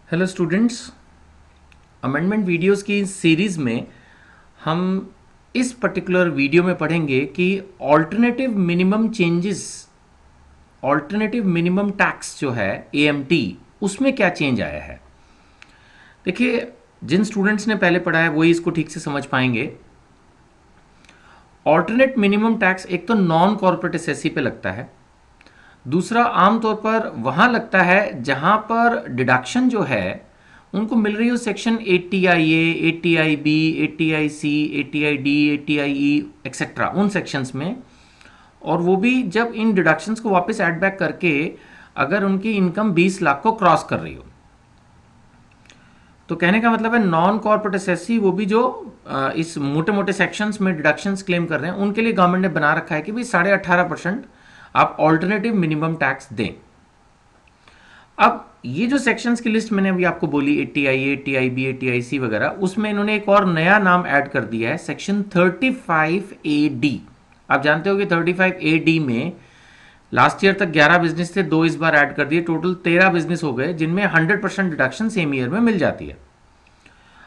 Hello students, amendment videos की इस series में हम इस पर्टिकुलर वीडियो में पढ़ेंगे कि ऑल्टरनेटिव मिनिमम टैक्स जो है एएमटी, उसमें क्या चेंज आया है। देखिए, जिन स्टूडेंट्स ने पहले पढ़ा है वही इसको ठीक से समझ पाएंगे। ऑल्टरनेट मिनिमम टैक्स एक तो नॉन कॉर्पोरेट एसएससी पे लगता है, दूसरा आमतौर पर वहाँ लगता है जहाँ पर डिडक्शन जो है उनको मिल रही हो section 80IA, 80IB, 80IC, 80ID, 80IE etcetera, उन सेक्शंस में। और वो भी जब इन डिडक्शंस को वापस ऐड बैक करके अगर उनकी इनकम 20 लाख को क्रॉस कर रही हो। तो कहने का मतलब है नॉन कॉर्पोरेट एसएससी, वो भी जो इस मोटे मोटे सेक्शंस में डिडक्शंस क्लेम कर रहे हैं, उनके लिए गवर्नमेंट ने बना रखा है कि भाई 18.5% आप ऑल्टरनेटिव मिनिमम टैक्स दें। अब ये जो सेक्शंस की लिस्ट मैंने अभी आपको बोली, 80IA, 80IB, 80IC वगैरह, उसमें इन्होंने एक और नया नाम ऐड कर दिया है, सेक्शन 35AD। आप जानते हो कि 35AD में लास्ट ईयर तक 11 बिजनेस थे, 2 इस बार ऐड कर दिए, टोटल 13 बिजनेस हो गए जिनमें 100% डिडक्शन सेम ईयर में मिल जाती है।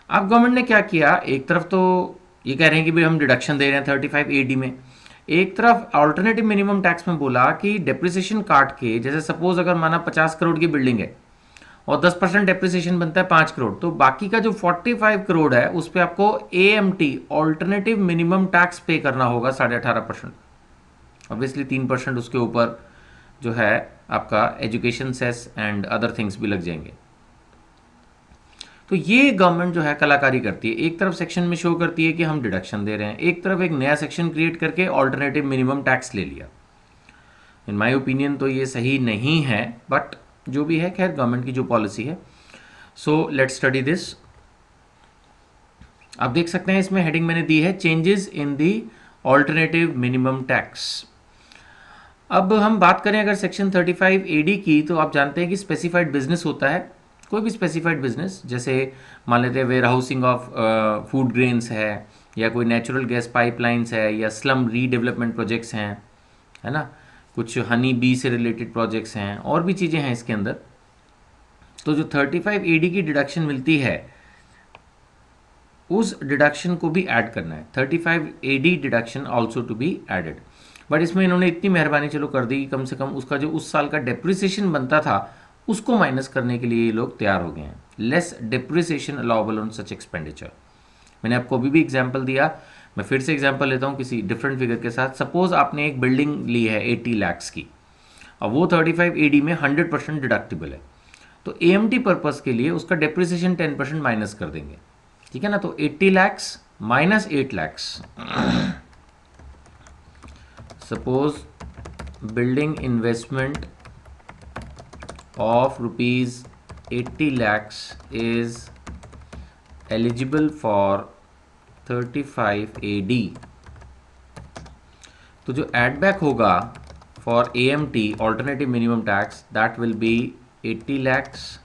अब गवर्नमेंट ने क्या किया, एक तरफ तो ये कह रहे हैं कि भाई हम डिडक्शन दे रहे हैं 35AD में, एक तरफ अल्टरनेटिव मिनिमम टैक्स में बोला कि डेप्रिसिएशन काट के, जैसे सपोज अगर माना 50 करोड़ की बिल्डिंग है और 10% डेप्रिसिएशन बनता है 5 करोड़, तो बाकी का जो 45 करोड़ है उस पर आपको AMT ऑल्टरनेटिव मिनिमम टैक्स पे करना होगा 18.5%। ऑब्वियसली 3% उसके ऊपर जो है आपका education cess and other things भी लग जाएंगे। तो ये गवर्नमेंट जो है कलाकारी करती है, एक तरफ सेक्शन में शो करती है कि हम डिडक्शन दे रहे हैं, एक तरफ एक नया सेक्शन क्रिएट करके ऑल्टरनेटिव मिनिमम टैक्स ले लिया। इन माय ओपिनियन तो ये सही नहीं है, बट जो भी है, खैर गवर्नमेंट की जो पॉलिसी है। So let's study this. आप देख सकते हैं इसमें हेडिंग मैंने दी है, changes in the alternative minimum tax. अब हम बात करें अगर सेक्शन 35AD की, तो आप जानते हैं कि स्पेसिफाइड बिजनेस होता है, कोई भी स्पेसिफाइड बिजनेस, जैसे मान लेते हैं warehousing of food grains है, या कोई नेचुरल गैस पाइपलाइंस है, या स्लम रीडेवलपमेंट प्रोजेक्ट्स हैं, है ना, कुछ हनी बी से रिलेटेड प्रोजेक्ट्स हैं, और भी चीज़ें हैं इसके अंदर। तो जो 35AD की डिडक्शन मिलती है, उस डिडक्शन को भी ऐड करना है, 35AD deduction also to be added. But इसमें इन्होंने इतनी मेहरबानी चलो कर दी कि कम से कम उसका जो उस साल का डेप्रिसिएशन बनता था उसको माइनस करने के लिए ये लोग तैयार हो गए हैं। Less depreciation allowable on such expenditure. मैंने आपको अभी भी एग्जाम्पल दिया, मैं फिर से एग्जाम्पल लेता हूँ किसी डिफरेंट फिगर के साथ। सपोज आपने एक बिल्डिंग ली है 80 लाख की, और वो 35AD में 100% डिडक्टिबल है, तो AMT पर्पज़ के लिए उसका डेप्रिसिएशन 10% माइनस कर देंगे, ठीक है ना। तो 80 lakhs minus 8 lakhs, suppose building investment of rupees 80 lakhs is eligible for 35AD। तो जो एड बैक होगा for AMT alternative minimum tax, that will be 80 lakhs,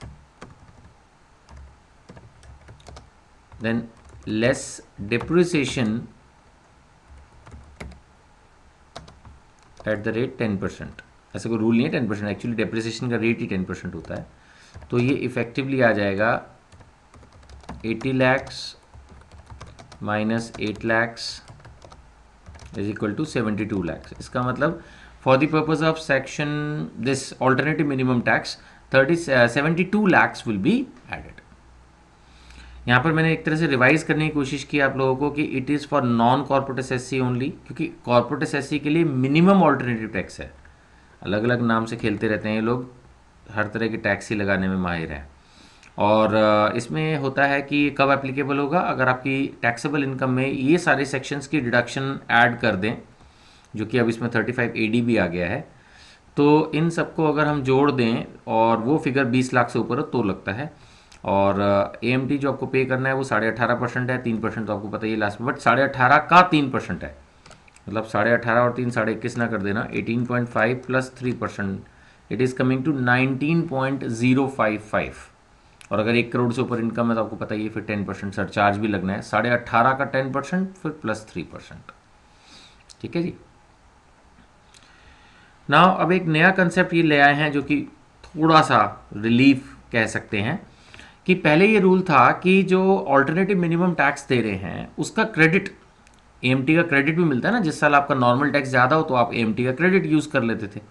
then less depreciation at the rate 10%। ऐसा कोई रूल नहीं है 10%, actually depreciation का rate ही 10% होता है। तो ये इफेक्टिवली आ जाएगा 80 lakhs minus 8 lakhs is equal to 72 lakhs। इसका मतलब for the purpose of section this alternative minimum tax 72 lakhs will be added. यहाँ पर मैंने एक तरह से रिवाइज करने की कोशिश की आप लोगों को कि it is for non corporate SSC only, क्योंकि कॉर्पोरेट एसएससी के लिए मिनिमम ऑल्टरनेटिव टैक्स है। अलग अलग नाम से खेलते रहते हैं ये लोग, हर तरह के टैक्स ही लगाने में माहिर हैं। और इसमें होता है कि कब एप्लीकेबल होगा, अगर आपकी टैक्सेबल इनकम में ये सारे सेक्शंस की डिडक्शन ऐड कर दें, जो कि अब इसमें 35AD भी आ गया है, तो इन सबको अगर हम जोड़ दें और वो फिगर 20 लाख से ऊपर हो तो लगता है। और AMT जो आपको पे करना है वो 18.5% है, 3% तो आपको पता ही है लास्ट में, बट 18.5 का 3% है, मतलब 18.5 और 3 21 ना कर देना, 18.5 plus 3%, it is coming to 19.055। और अगर 1 करोड़ से ऊपर इनकम है तो आपको पता ही है फिर 10% सरचार्ज भी लगना है, 18.5 का 10% फिर प्लस 3%। ठीक है जी। नाउ अब एक नया कंसेप्ट ये ले आए हैं जो कि थोड़ा सा रिलीफ कह सकते हैं, कि पहले ये रूल था कि जो ऑल्टरनेटिव मिनिमम टैक्स दे रहे हैं उसका क्रेडिट, एएमटी का क्रेडिट भी मिलता है ना, जिस साल आपका नॉर्मल टैक्स ज़्यादा हो तो आप एएमटी का क्रेडिट यूज़ कर लेते थे।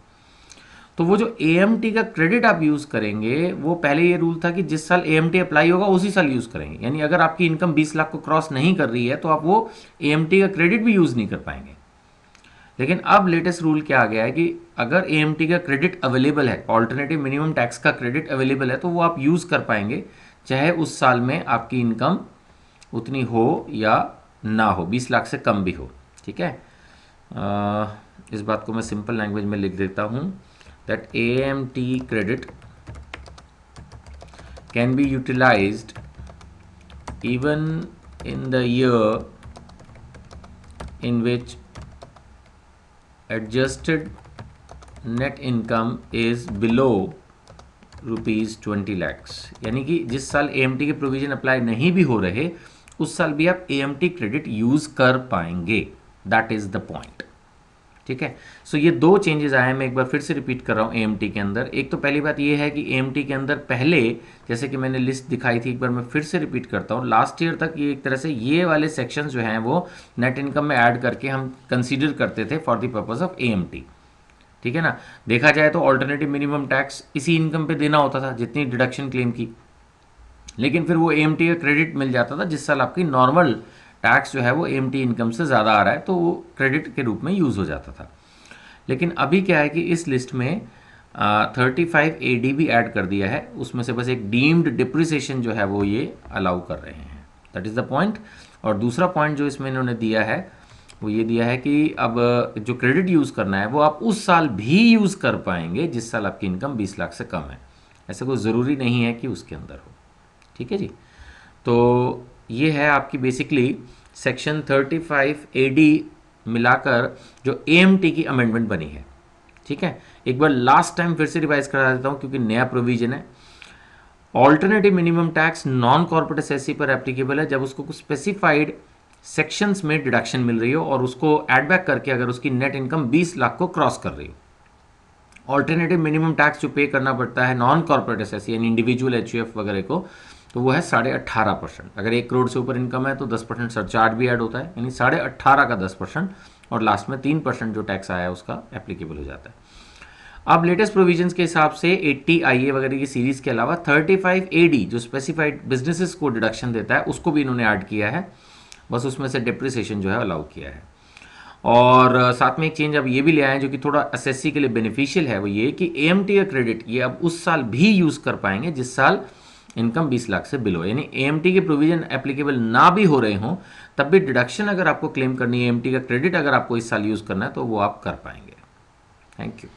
तो वो जो एएमटी का क्रेडिट आप यूज़ करेंगे, वो पहले ये रूल था कि जिस साल एएमटी अप्लाई होगा उसी साल यूज़ करेंगे। यानी अगर आपकी इनकम 20 लाख को क्रॉस नहीं कर रही है तो आप वो एएमटी का क्रेडिट भी यूज़ नहीं कर पाएंगे। लेकिन अब लेटेस्ट रूल क्या आ गया है कि अगर एएमटी का क्रेडिट अवेलेबल है, ऑल्टरनेटिव मिनिमम टैक्स का क्रेडिट अवेलेबल है, तो वो आप यूज़ कर पाएंगे, चाहे उस साल में आपकी इनकम उतनी हो या ना हो, 20 लाख से कम भी हो। ठीक है, इस बात को मैं सिंपल लैंग्वेज में लिख देता हूँ, that AMT credit can be utilized even in the year in which adjusted net income is below ₹20 lakhs। यानी कि जिस साल AMT के प्रोविजन अप्लाई नहीं भी हो रहे उस साल भी आप AMT क्रेडिट यूज कर पाएंगे। That is the point. ठीक है, सो ये दो चेंजेस आए हैं, मैं एक बार फिर से रिपीट कर रहा हूँ एएमटी के अंदर। एक तो पहली बात ये है कि एएमटी के अंदर पहले, जैसे कि मैंने लिस्ट दिखाई थी, एक बार मैं फिर से रिपीट करता हूँ, लास्ट ईयर तक ये एक तरह से ये वाले सेक्शंस जो हैं वो नेट इनकम में ऐड करके हम कंसीडर करते थे for the purpose of AMT. ठीक है ना, देखा जाए तो ऑल्टरनेटिव मिनिमम टैक्स इसी इनकम पे देना होता था जितनी डिडक्शन क्लेम की, लेकिन फिर वो एएमटी का क्रेडिट मिल जाता था जिस साल आपकी नॉर्मल टैक्स जो है वो एएमटी इनकम से ज़्यादा आ रहा है, तो वो क्रेडिट के रूप में यूज़ हो जाता था। लेकिन अभी क्या है कि इस लिस्ट में 35AD भी ऐड कर दिया है, उसमें से बस एक डीम्ड डिप्रिसिएशन जो है वो ये अलाउ कर रहे हैं। That is the point. और दूसरा पॉइंट जो इसमें इन्होंने दिया है वो ये दिया है कि अब जो क्रेडिट यूज़ करना है वो आप उस साल भी यूज़ कर पाएंगे जिस साल आपकी इनकम 20 लाख से कम है। ऐसा कोई ज़रूरी नहीं है कि उसके अंदर हो। ठीक है जी, तो ये है आपकी बेसिकली सेक्शन 35AD मिलाकर जो एएमटी की अमेंडमेंट बनी है। ठीक है, एक बार लास्ट टाइम फिर से रिवाइज करा देता हूँ क्योंकि नया प्रोविजन है। Alternative minimum tax non corporate SSC पर एप्लीकेबल है जब उसको कुछ स्पेसिफाइड सेक्शंस में डिडक्शन मिल रही हो और उसको एड बैक करके अगर उसकी नेट इनकम 20 लाख को क्रॉस कर रही हो। ऑल्टरनेटिव मिनिमम टैक्स जो पे करना पड़ता है नॉन कॉर्पोरेट एसएससी यानी इंडिविजुअल एचयूएफ वगैरह को, तो वो है 18.5%। अगर 1 करोड़ से ऊपर इनकम है तो 10% सरचार्ज भी ऐड होता है, यानी 18.5 का 10%, और लास्ट में 3% जो टैक्स आया है उसका एप्लीकेबल हो जाता है। अब लेटेस्ट प्रोविजंस के हिसाब से 80IA वगैरह की सीरीज के अलावा 35AD जो स्पेसिफाइड बिजनेसेस को डिडक्शन देता है उसको भी इन्होंने ऐड किया है, बस उसमें से डिप्रिसिएशन जो है अलाउ किया है। और साथ में एक चेंज अब ये भी ले आए हैं जो कि थोड़ा एसएससी के लिए बेनिफिशियल है, वो ये कि एएमटी का क्रेडिट ये अब उस साल भी यूज़ कर पाएंगे जिस साल इनकम 20 लाख से बिलो, यानी एएमटी के प्रोविजन एप्लीकेबल ना भी हो रहे हों तब भी डिडक्शन अगर आपको क्लेम करनी है, एएमटी का क्रेडिट अगर आपको इस साल यूज़ करना है तो वो आप कर पाएंगे। Thank you.